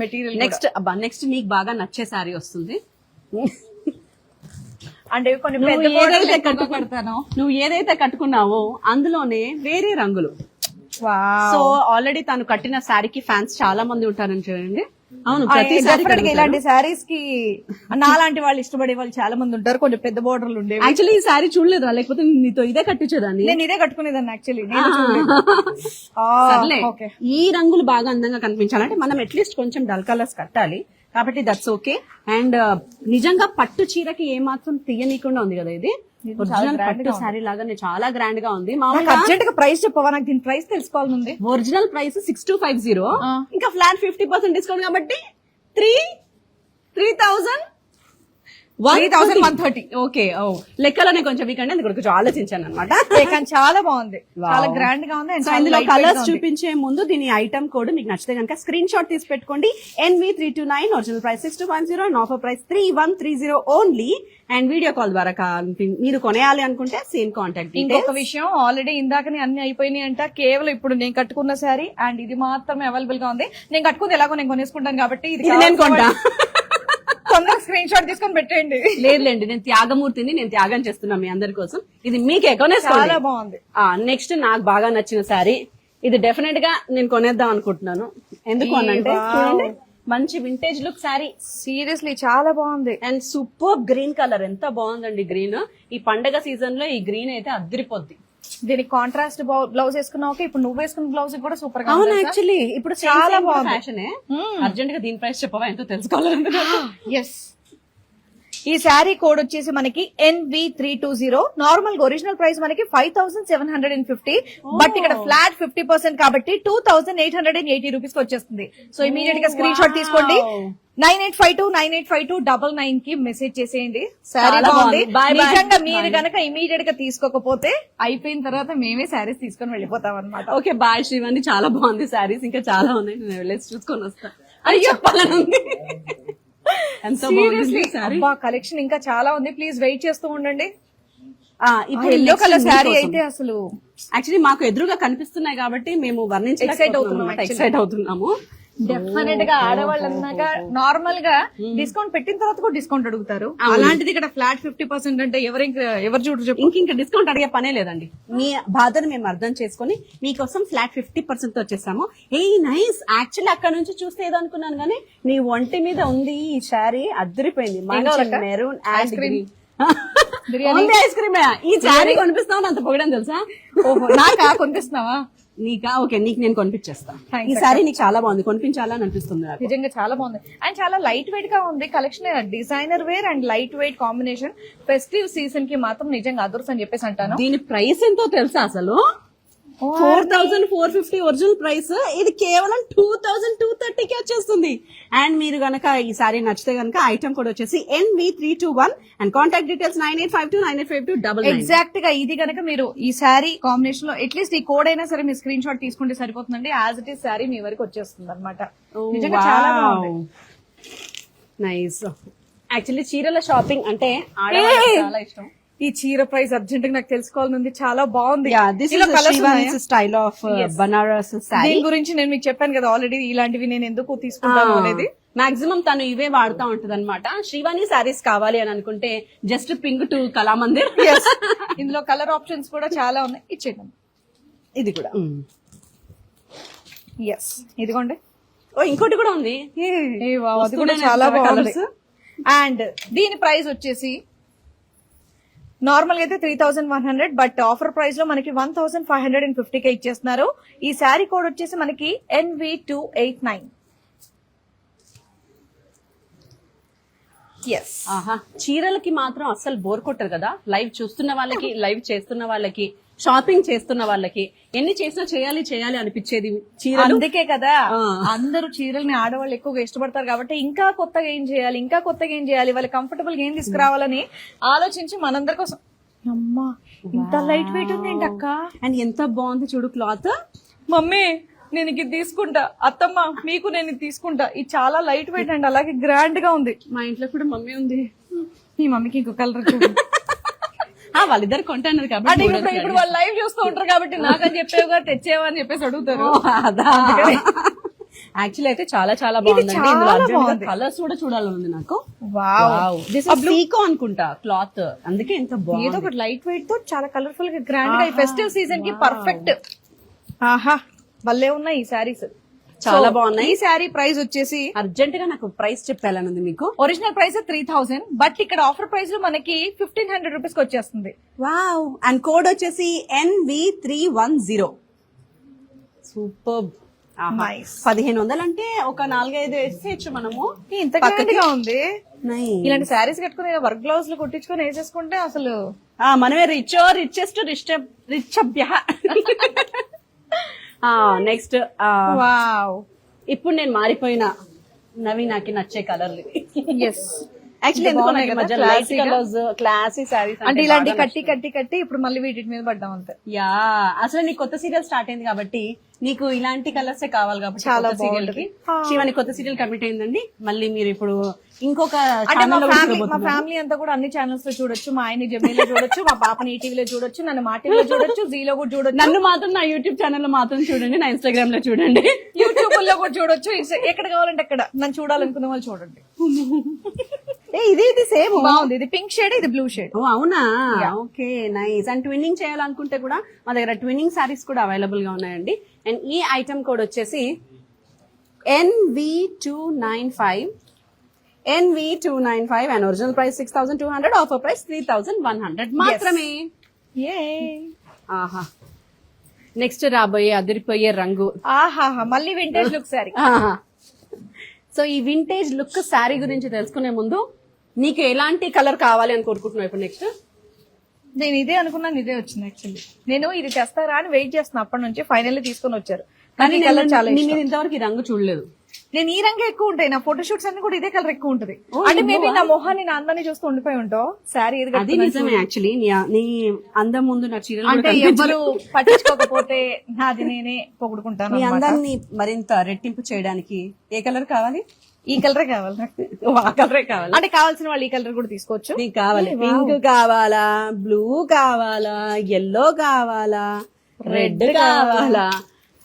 Material next మీకు బాగా నచ్చే శారీ వస్తుంది. అంటే కొన్ని నువ్వు ఏదైతే కట్టుకున్నావో అందులోనే వేరే రంగులు. సో ఆల్రెడీ తను కట్టిన శారీకి ఫ్యాన్స్ చాలా మంది ఉంటారని చూడండి. అవును, ఇలాంటి శారీస్ కి నాలాంటి వాళ్ళు ఇష్టపడే వాళ్ళు చాలా మంది ఉంటారు. కొంచెం పెద్ద బోర్డర్లు ఉండేవి. యాక్చువల్లీ ఈ శారీ చూడలేదా, లేకపోతే నీతో ఇదే కట్టించేదాన్ని. నేను ఇదే కట్టుకునేదాన్ని యాక్చువల్లీ. ఈ రంగులు బాగా అందంగా కనిపించాలంటే మనం అట్లీస్ట్ కొంచెం డల్ కలర్స్ కట్టాలి కాబట్టి దట్స్ ఓకే. అండ్ నిజంగా పట్టు చీరకి ఏమాత్రం తీయనీయకుండా ఉంది కదా ఇది. ఒరిజినల్ పట్టు శారీ లాగానే చాలా గ్రాండ్ గా ఉంది. అర్జెంట్ గా ప్రైస్ చెప్పవా, నాకు దీని ప్రైస్ తెలుసుకోవాలనుంది. ఒరిజినల్ ప్రైస్ 6250, ఇంకా ఫ్లాట్ 50% డిస్కౌంట్ కాబట్టి 3130. ఓకే, లెక్కలోనే కొంచెం వీకండి, అందుకు కొంచెం ఆలోచించాను అనమాట. చాలా బాగుంది, చాలా గ్రాండ్ గా ఉంది. ఇందులో కలర్స్ చూపించే ముందు దీని ఐటమ్ కోడ్ మీకు నచ్చితే కనుక స్క్రీన్ షాట్ తీసి పెట్టుకోండి. NV329, original price 6250 and offer price 3130 only. And video call ద్వారా మీరు కొనేయాలి అనుకుంటే సేమ్ కాంటాక్ట్. ఇంకొక విషయం, ఆల్రెడీ ఇందాకనే అన్ని అయిపోయినాయి అంట. కేవలం ఇప్పుడు నేను కట్టుకున్న శారీ అండ్ ఇది మాత్రమే అవైలబుల్ గా ఉంది. నేను కట్టుకుంది ఎలాగో నేను కొనేసుకుంటాను కాబట్టి ఇది నేను కొంటా. తొందరగా స్క్రీన్ షాట్ తీసుకొని పెట్టండి. లేదులేండి, నేను త్యాగమూర్తిని, నేను త్యాగం చేస్తున్నా మీ అందరి కోసం. ఇది మీకే కొనేసుకోండి. చాలా బాగుంది. నెక్స్ట్ నాకు బాగా నచ్చిన శారీ ఇది, డెఫినెట్ గా నేను కొనేద్దాం అనుకుంటున్నాను. ఎందుకు అనంటే చూడండి, మంచి వింటేజ్ లుక్ శారీ. సీరియస్లీ చాలా బాగుంది. అండ్ సూపర్ గ్రీన్ కలర్, ఎంత బాగుందండి గ్రీన్. ఈ పండగ సీజన్ లో ఈ గ్రీన్ అయితే అద్దరిపోద్ది. దీనికి కాంట్రాస్ట్ బ్లౌజ్ వేసుకున్నావు. ఇప్పుడు నువ్వు వేసుకున్న బ్లౌజ్ కూడా సూపర్ గా. అవును, యాక్చువల్లీ ఇప్పుడు చాలా బాగుంది ఫ్యాషన్. అర్జెంట్ గా దీని ప్రైస్ చెప్పవా, ఎంతో తెలుసుకోవాలి. ఎస్, ఈ శారీ కోడ్ వచ్చేసి మనకి NV320. నార్మల్ ఒరిజినల్ ప్రైస్ మనకి 5750, బట్ ఇక్కడ ఫ్లాట్ 50% కాబట్టి 2880 రూపీస్ కి వచ్చేస్తుంది. సో ఇమీడియట్ గా స్క్రీన్ షాట్ తీసుకోండి. 9852 కి మెసేజ్ చేసేయండి. శారీ బాగుంది. నిజంగా మీరు గనక ఇమీడియట్ గా తీసుకోకపోతే అయిపోయిన తర్వాత మేమే శారీస్ తీసుకొని వెళ్ళిపోతాం అనమాట. ఓకే, బాయ్ శ్రీవాణి, చాలా బాగుంది శారీస్, ఇంకా చాలా ఉన్నాయి, నేను వెళ్ళేసి చూసుకొని వస్తా అని చెప్పాలని. కలెక్షన్ ఇంకా చాలా ఉంది, ప్లీజ్ వెయిట్ చేస్తూ ఉండండి. ఇప్పుడు ఎల్లో కలర్ శారీ అయితే అసలు యాక్చువల్లీ మాకు ఎదురుగా కనిపిస్తున్నాయి కాబట్టి మేము ఎక్సైట్ అవుతున్నాము. డెఫినెట్ గా ఆడవాళ్ళు అన్నాక నార్మల్ గా డిస్కౌంట్ పెట్టిన తర్వాత కూడా డిస్కౌంట్ అడుగుతారు. అలాంటిది ఇక్కడ ఫ్లాట్ 50% అంటే ఎవరు చూడరు చెప్పు. ఇంకా డిస్కౌంట్ అడిగే పనే లేదండి. మీ బాధను మేము అర్థం చేసుకుని మీకోసం ఫ్లాట్ 50% వచ్చేసాము. A nice. యాక్చువల్లీ అక్కడ నుంచి చూస్తే ఏదో అనుకున్నాను కానీ నీ ఒంటి మీద ఉంది ఈ శారీ, అద్దరిపోయింది. Maroon and green ice cream. ఈ శారీ కొనిపిస్తావు అంత పొగడం తెలుసా? ఓహో, నాకా కొనిపిస్తున్నావా? నీకా? ఓకే, నీకు నేను కొనిపించేస్తా. ఈ సారీ నీకు చాలా బాగుంది, కొనిపించాలని అనిపిస్తుంది. నిజంగా చాలా బాగుంది అండ్ చాలా లైట్ వెయిట్ గా ఉంది. Collection designer wear and light weight combination. Festive season కి మాత్రం నిజంగా అదర్స్ అని చెప్పేసి అంటాను. దీని ప్రైస్ ఎంతో తెలుసా అసలు? 4450 ఒరిజినల్ ప్రైస్, ఇది కేవలం 2230కి వచ్చేస్తుంది. అండ్ మీరు గనక ఈ సారీ నచ్చితే గనక ఐటమ్ కోడ్ వచ్చేసి NV321 and contact details 9852985299. Exact గా ఇది గనక మీరు ఈ సారీ కాంబినేషన్ లో అట్లీస్ట్ ఈ కోడ్ అయినా సరే మీ స్క్రీన్ షాట్ తీసుకుంటే సరిపోతుందండి. యాజ్ ఇట్ ఈస్ సారీ మీ వరకు వచ్చేస్తుంది అనమాట. నిజంగా చాలా బాగుంది. నైస్. యాక్చువల్లీ చీరల షాపింగ్ అంటే చాలా ఇష్టం. ఈ చీర ప్రైస్ అర్జెంట్ గా నాకు తెలుసుకోవాలనుంది. చాలా బాగుంది. స్టైల్ ఆఫ్ బనారస్ సారీ గురించి నేను మీకు చెప్పాను కదా ఆల్రెడీ, ఇలాంటివి నేను ఎందుకు తీసుకుంటాను అనేది. మాక్సిమం తను ఇవే వాడుతూ ఉంటది అనమాట. శ్రీవాణి సారీస్ కావాలి అని అనుకుంటే జస్ట్ పింక్ టు కళామందిర్. ఇందులో కలర్ ఆప్షన్స్ కూడా చాలా ఉన్నాయి, ఇచ్చేద్దాం. ఇది కూడా ఎస్, ఇదిగోండి. ఓ, ఇంకోటి కూడా ఉంది. అది కూడా చాలా బాగుంది. అండ్ దీని ప్రైస్ వచ్చేసి నార్మల్ గా అయితే 3100, బట్ ఆఫర్ ప్రైస్ లో మనకి 1550కే ఇచ్చేస్తున్నారు. ఈ శారీ కోడ్ వచ్చేసి మనకి NV289. చీరలకి మాత్రం అస్సలు బోర్ కొట్టరు కదా. లైవ్ చూస్తున్న వాళ్ళకి, లైవ్ చేస్తున్న వాళ్ళకి, షాపింగ్ చేస్తున్న వాళ్ళకి ఎన్ని చేసినా చేయాలి చేయాలి అనిపించేది చీరలు. అందుకే కదా అందరూ చీరల్ని ఆడవాళ్ళు ఎక్కువగా ఇష్టపడతారు కాబట్టి ఇంకా కొత్తగా ఏం చేయాలి, ఇంకా కొత్తగా ఏం చేయాలి, వాళ్ళ కంఫర్టబుల్ గా ఏం తీసుకురావాలని ఆలోచించి మనందరి కోసం. అమ్మా, ఇంత లైట్ వెయిట్ ఉంది ఏంటి అక్క? అండ్ ఎంత బాగుంది చూడు క్లాత్. మమ్మీ నేను ఇది తీసుకుంటా, అత్తమ్మ మీకు నేను ఇది తీసుకుంటా. ఇది చాలా లైట్ వెయిట్ అండ్ అలాగే గ్రాండ్ గా ఉంది. మా ఇంట్లో కూడా మమ్మీ ఉంది. మీ మమ్మీకి ఇంకో కలర్ వాళ్ళిద్దరు కొంటారు కాబట్టి ఇప్పుడు వాళ్ళు లైవ్ చూస్తూ ఉంటారు కాబట్టి నాకని చెప్పేవుగా తెచ్చేవా అని చెప్పేసి అడుగుతారు. యాక్చువల్లీ అయితే చాలా చాలా బాగుందండి. చాలా బాగుంది. కలర్స్ కూడా చూడాలని ఉంది నాకు. వావ్, దిస్ ఇస్ సీకో అనుకుంటా క్లాత్, అందుకే ఎంత బాగుంది. ఏదో ఒకటి లైట్ వెయిట్ తో చాలా కలర్ఫుల్ గా గ్రాండ్ గా ఈ ఫెస్టివ్ సీజన్ కి పర్ఫెక్ట్. ఆహా, భలే ఉన్నాయి ఈ శారీస్, చాలా బాగున్నాయి. ఈ శారీ ప్రైస్ వచ్చేసి అర్జెంట్ గా నాకు ప్రైస్ చెప్పాలని ఉంది మీకు. ఒరిజినల్ ప్రైస్ 3000, బట్ ఇక్కడ ఆఫర్ ప్రైస్ లో మనకి 1500 రూపీస్ కి వచ్చేస్తుంది. వావ్, అండ్ కోడ్ వచ్చేసి NV310. సూపర్. Nice. 1500 అంటే ఒక 4-5 వేసేయచ్చు మనము. ఇంత గ్రాండ్ గా ఉంది. Nice. ఇలాంటి శారీస్ కట్టుకుని వర్క్ గ్లౌస్ లో కుట్టించుకొని వేసేసుకుంటే అసలు మనమే రిచెస్ట్ రిచ్ అభ్య. నెక్స్ట్ వావ్, ఇప్పుడు నేను మారిపోయిన నవీనాకి నచ్చే కలర్లు. ఎస్ యాక్చువల్లీ ఎందుకు నాకు ఈ మధ్య లైట్ కలర్స్, క్లాసీ సారీస్ అంటే ఇలాంటి కట్టి ఇప్పుడు మళ్ళీ వీటి మీద పడ్డాం అంతే. యా, అసలు నీ కొత్త సీరియల్ స్టార్ట్ అయింది కాబట్టి నీకు ఇలాంటి కలర్స్ కావాలి కాబట్టి చాలా సీరియల్ కి శివాని కొత్త సీరియల్ కమిట్ అయిందండి. మళ్ళీ మీరు ఇప్పుడు ఇంకొక అంటే మా ఛానల్ ఫ్యామిలీ అంతా కూడా అన్ని ఛానల్స్ లో చూడొచ్చు. మా ఆయన జెమినీలో చూడొచ్చు, మా పాపని ఈటీవీలో చూడొచ్చు, నన్ను మా టీవీలో చూడొచ్చు, జీలో కూడా చూడొచ్చు. నన్ను మాత్రం నా యూట్యూబ్ ఛానల్ లో మాత్రం చూడండి, నా ఇన్స్టాగ్రామ్ లో చూడండి, యూట్యూబ్ లో కూడా చూడొచ్చు. ఎక్కడ కావాలంటే అక్కడ నన్ను చూడాలనుకున్న వాళ్ళు చూడండి. ఇది సేమ్ బాగుంది. ఇది పింక్ షేడ్, ఇది బ్లూ షేడ్. ఓ అవునా, ఓకే నైస్. అండ్ ట్విన్నింగ్ చేయాలనుకుంటే కూడా మా దగ్గర ట్విన్నింగ్ సారీస్ కూడా అవైలబుల్ గా ఉన్నాయండి. అండ్ ఈ ఐటమ్ కోడ్ వచ్చేసి NV295 and original price 6200, offer price 3100 మాత్రమే. ఆహా, నెక్స్ట్ రాబోయే అదిరిపోయే రంగు. ఆహాహా, మళ్ళీ వింటేజ్ లుక్ సారీ. సో ఈ వింటేజ్ లుక్ శారీ గురించి తెలుసుకునే ముందు నీకు ఎలాంటి కలర్ కావాలి అని కోరుకుంటున్నావు ఇప్పుడు నెక్స్ట్? నేను ఇదే అనుకున్నాను, ఇదే వచ్చింది. యాక్చువల్లీ నేను ఇది తెస్తారా అని వెయిట్ చేస్తున్నా అప్పటి నుంచి. ఫైనల్లీ తీసుకొని వచ్చారు. కానీ కలర్ చాలా నీ మీద ఇంతవరకు ఈ రంగు చూడలేదు. నేను ఈ రంగు ఎక్కువ ఉంటాయి. నా ఫోటో షూట్స్ అన్ని కూడా ఇదే కలర్ ఎక్కువ ఉంటది. అంటే మేబీ నా మొహాన్ని నా అందాన్ని చూస్తూ ఉండిపోయి ఉంటావు. శారీ ఇది అది నిజమే. యాక్చువల్లీ నీ అందం ముందు నా చీరలు అంటే ఎవరు పట్టించుకోకపోతే నాది నేనే పొగుడుకుంటాను. నీ అందాన్ని మరింత రెట్టింపు చేయడానికి ఏ కలర్ కావాలి? ఈ కలరే కావాలి నాకు. ఆ కలరే కావాలి. అంటే కావాల్సిన వాళ్ళు ఈ కలర్ కూడా తీసుకోవచ్చు. నీకు కావాలి పింక్ కావాలా, బ్లూ కావాలా, ఎల్లో కావాలా, రెడ్ కావాలా,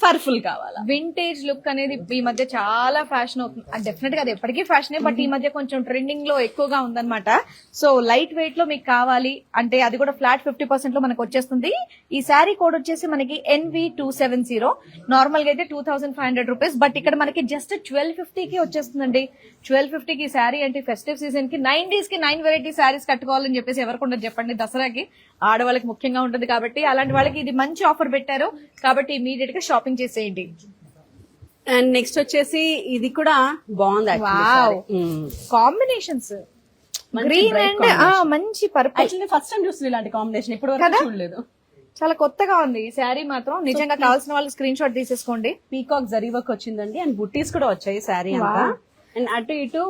పర్పుల్ కావాలా? వింటేజ్ లుక్ అనేది ఈ మధ్య చాలా ఫ్యాషన్ అవుతుంది. డెఫినెట్ గా అది ఎప్పటికీ ఫ్యాషనే, బట్ ఈ మధ్య కొంచెం ట్రెండింగ్ లో ఎక్కువగా ఉందన్నమాట. సో లైట్ వెయిట్ లో మీకు కావాలి అంటే అది కూడా ఫ్లాట్ 50% లో మనకు వచ్చేస్తుంది. ఈ శారీ కోడ్ వచ్చేసి మనకి NV270. నార్మల్ గా అయితే 2500 రూపీస్, బట్ ఇక్కడ మనకి జస్ట్ 1250 కి వచ్చేస్తుందండి. 1250 కి శారీ అంటే ఫెస్టివ్ సీజన్ కి 9 days కి 9 వెరైటీ శారీస్ కట్టుకోవాలని చెప్పేసి ఎవరికి ఉండదు చెప్పండి. దసరాకి ఆడవాళ్ళకి ముఖ్యంగా ఉంటుంది కాబట్టి అలాంటి వాళ్ళకి ఇది మంచి ఆఫర్ పెట్టారు కాబట్టి ఇమీడియట్ గా షాపింగ్ చేసేయండి. అండ్ నెక్స్ట్ వచ్చేసి ఇది కూడా బాగుంది. కాంబినేషన్స్ గ్రీన్ అండ్ మంచి పర్పుల్. యాక్చువల్లీ ఫస్ట్ టైం చూస్తుంది ఇలాంటి కాంబినేషన్, ఇప్పుడు వరకు చూడలేదు. చాలా కొత్తగా ఉంది ఈ శారీ మాత్రం. నిజంగా కావాల్సిన వాళ్ళు స్క్రీన్ షాట్ తీసేసుకోండి. పీకాక్ జరీ వర్క్ వచ్చిందండి అండ్ బుట్టీస్ కూడా వచ్చాయి శారీ అంతా. అండ్ అటు ఇటు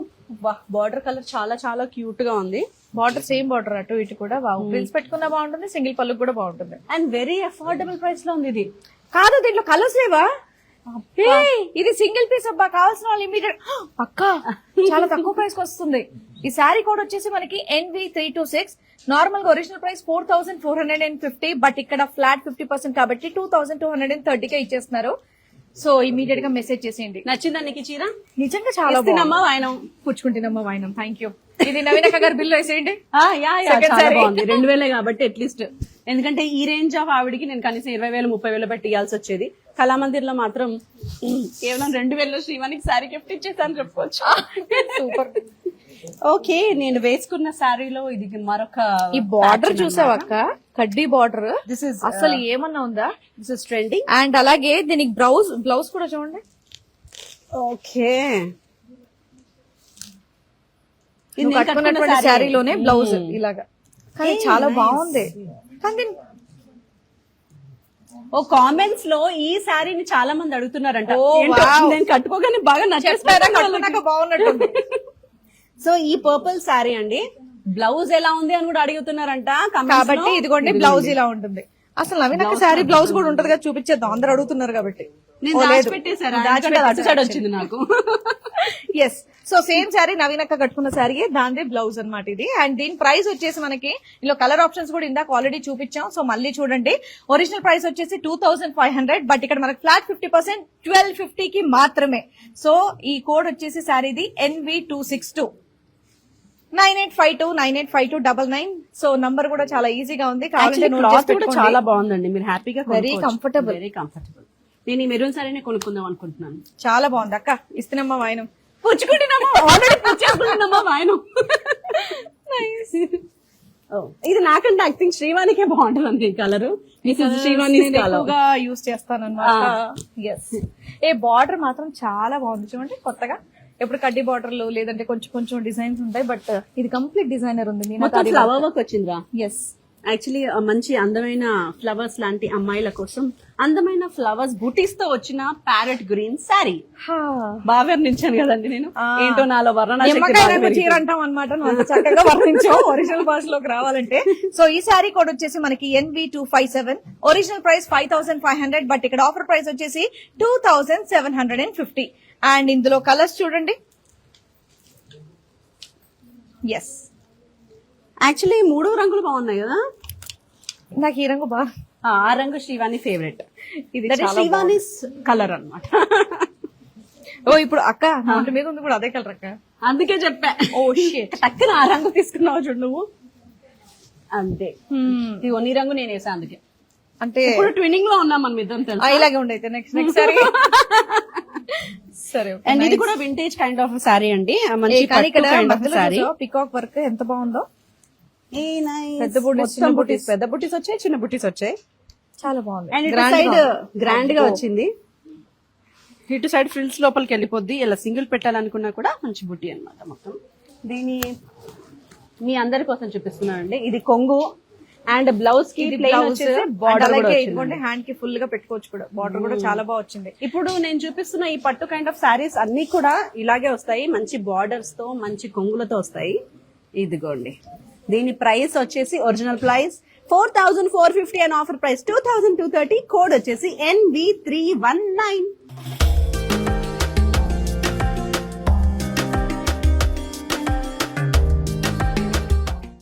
బార్డర్ కలర్ చాలా చాలా క్యూట్ గా ఉంది. బార్డర్ సేమ్ బార్డర్ అటు ఇటు కూడా ప్రిల్స్ పెట్టుకున్నా బాగుంటుంది, సింగిల్ పళ్ళు కూడా బాగుంటుంది. అండ్ వెరీ అఫోర్డబుల్ ప్రైస్ లో ఉంది ఇది. కాదు దీంట్లో కలర్స్ లేవా? ఇది సింగిల్ పీస్ అబ్బా. కావాల్సిన వాళ్ళు ఇమీడియట్ పక్కా చాలా తక్కువ ప్రైస్ కి వస్తుంది. ఈ శారీ కోడ్ వచ్చేసి మనకి NV326. నార్మల్ గా ఒరిజినల్ ప్రైస్ 4450, బట్ ఇక్కడ ఫ్లాట్ 50% కాబట్టి 2230 కే ఇచ్చేస్తున్నారు. సో ఇమీడియట్ గా మెసేజ్ చేసేయండి. నచ్చిందా నీకు చీర? నిజంగా చాలా వాయనం పుచ్చుకుంటున్నమ్మా వాయనం. Thank you. ఇది నవీనక్క గారు బిల్లు వేసేయండి. చాలా బాగుంది. 2000 కాబట్టి అట్లీస్ట్, ఎందుకంటే ఈ రేంజ్ ఆఫ్ ఆవిడికి నేను కనీసం 20,000-30,000 పెట్టి ఇవ్వాల్సి వచ్చేది. కళామందిర్ లో మాత్రం కేవలం 2000 శ్రీవానికి శారీ గిఫ్ట్ ఇచ్చేసాను చెప్పుకోవచ్చు. సూపర్. ఓకే, నేను వేసుకున్న శారీలో ఇది మరొక ఈ బార్డర్ చూసావక్క, కడ్డీ బార్డర్. దిస్ ఇస్ అసలు ఏమన్నా ఉందా? This is trending. అండ్ అలాగే దీనికి బ్లౌజ్ కూడా చూడండి. ఓకే, కట్టుకున్నటువంటి శారీలోనే బ్లౌజ్ ఇలాగా, కానీ చాలా బాగుంది. కానీ ఓ కామెంట్స్ లో ఈ శారీని చాలా మంది అడుగుతున్నారంట. నేను కట్టుకోగానే బాగా నచ్చేస్తారా బాగున్నట్టు. సో ఈ పర్పుల్ శారీ అండి, బ్లౌజ్ ఎలా ఉంది అని కూడా అడుగుతున్నారంట. కాబట్టి ఇదిగోండి బ్లౌజ్ ఇలా ఉంటుంది. అసలు నవీనక్క శారీ బ్లౌజ్ కూడా ఉంటది కదా, చూపించేద్దాం. అందరు అడుగుతున్నారు కాబట్టి నేను దాచిపెట్టేసారా? వచ్చింది నాకు. ఎస్, సో సేమ్ శారీ నవీనక్క కట్టుకున్న శారీ దాని బ్లౌజ్ అన్నమాట ఇది. అండ్ దీని ప్రైస్ వచ్చేసి మనకి ఇందులో కలర్ ఆప్షన్స్ కూడా ఇందాక ఆల్రెడీ చూపించాం. సో మళ్ళీ చూడండి, ఒరిజినల్ ప్రైస్ వచ్చేసి 2500, బట్ ఇక్కడ మనకి ఫ్లాట్ 50% 1250 కి మాత్రమే. సో ఈ కోడ్ వచ్చేసి శారీది NV262 9852985299. సో నంబర్ కూడా చాలా ఈజీగా ఉంది, కావాలంటే note చేసి క్లాత్ కూడా పెట్టుకోండి. చాలా బాగుందండి, మీరు హ్యాపీగా Very comfortable. Very comfortable. నేను ఈ మెరూన్ సారీని కొనుక్కుందాం అనుకుంటున్నాను. చాలా బాగుంది అక్క. ఇస్తున్నామ్మా వాయనం. పుచ్చుకుంటున్నామా ఆల్రెడీ పుచ్చుకుంటున్నామా వాయను. ఇది నాకంటే ఐ థింక్ శ్రీవాణికే బాగుంటుంది ఈ కలర్. శ్రీవాణి ఎక్కువగా యూస్ చేస్తాను అనమాట. ఎస్. ఏ బార్డర్ మాత్రం చాలా బాగుంది చూడండి, కొత్తగా ఎప్పుడు కడ్డీ బార్డర్లు లేదంటే కొంచెం కొంచెం డిజైన్స్ ఉంటాయి, బట్ ఇది కంప్లీట్ డిజైనర్ ఉంది. మొత్తం ఫ్లవర్ వర్క్ వచ్చిందిరా. ఎస్, యాక్చువల్లీ మంచి అందమైన ఫ్లవర్స్ లాంటి అమ్మాయిల కోసం అందమైన ఫ్లవర్స్ బూటీస్ తో వచ్చిన ప్యారెట్ గ్రీన్ శారీ బాగా వర్ణించాను కదండి నేను. ఏంటో నాలో వర్ణన చీర అంటాం అనమాట. చక్కగా వర్ణించాం ఒరిజినల్ భాషలోకి రావాలంటే. సో ఈ శారీ కోడ్ వచ్చేసి మనకి NV257, ఒరిజినల్ ప్రైస్ 5500, బట్ ఇక్కడ ఆఫర్ ప్రైస్ వచ్చేసి 2750. అండ్ ఇందులో కలర్స్ చూడండి. ఎస్, యాక్చువల్లీ 3 రంగులు బాగున్నాయి కదా. నాకు ఈ రంగు బాగా, ఆ రంగు శ్రీవాణి ఫేవరెట్. ఇది శ్రీవాణి కలర్ అన్నమాట. ఓ ఇప్పుడు అక్క నోటి మీద ఉంది కూడా అదే కలర్ అక్క. అందుకే చెప్పా. ఓ షిట్, టక్కున ఆ రంగు తీసుకున్నావు చూడు నువ్వు. అంతే, ఈ ఒన్ని రంగు నేను వేసా అందుకే. అంటే ఇప్పుడు ట్విన్నింగ్ లో ఉన్నాం మనం ఇద్దరం తెలుసు. ఇలాగే ఉండైతే నెక్స్ట్ సారీ. సరే, అండ్ ఇది కూడా వింటేజ్ కైండ్ ఆఫ్ సారీ అండి. మంచి సారీ, పికాక్ వర్క్ ఎంత బాగుందో. పెద్ద బుటీస్ వచ్చాయి, చిన్న బుటీస్ వచ్చాయి. చాలా బాగుంది. అండ్ ఇటు సైడ్ గ్రాండ్ గా వచ్చింది. ఇటు సైడ్ ఫ్రిల్స్ లోపలికి వెళ్ళిపోద్ది. ఇలా సింగిల్ పెట్టాలనుకున్నా కూడా మంచి బుట్టి అన్నమాట. మొత్తం దీని మీ అందరి కోసం చూపిస్తున్నానండి. ఇది కొంగు అండ్ బ్లౌజ్ కి బార్డర్ హ్యాండ్ కి ఫుల్ గా పెట్టుకోవచ్చు కూడా. బార్డర్ కూడా చాలా బాగా వచ్చింది. ఇప్పుడు నేను చూపిస్తున్న ఈ పట్టు కైండ్ ఆఫ్ సారీస్ అన్ని కూడా ఇలాగే వస్తాయి, మంచి బార్డర్స్ తో మంచి కొంగులతో వస్తాయి. ఇదిగోండి, దీని ప్రైస్ వచ్చేసి original price 4450 and offer price 2230. Code వచ్చేసి NV319.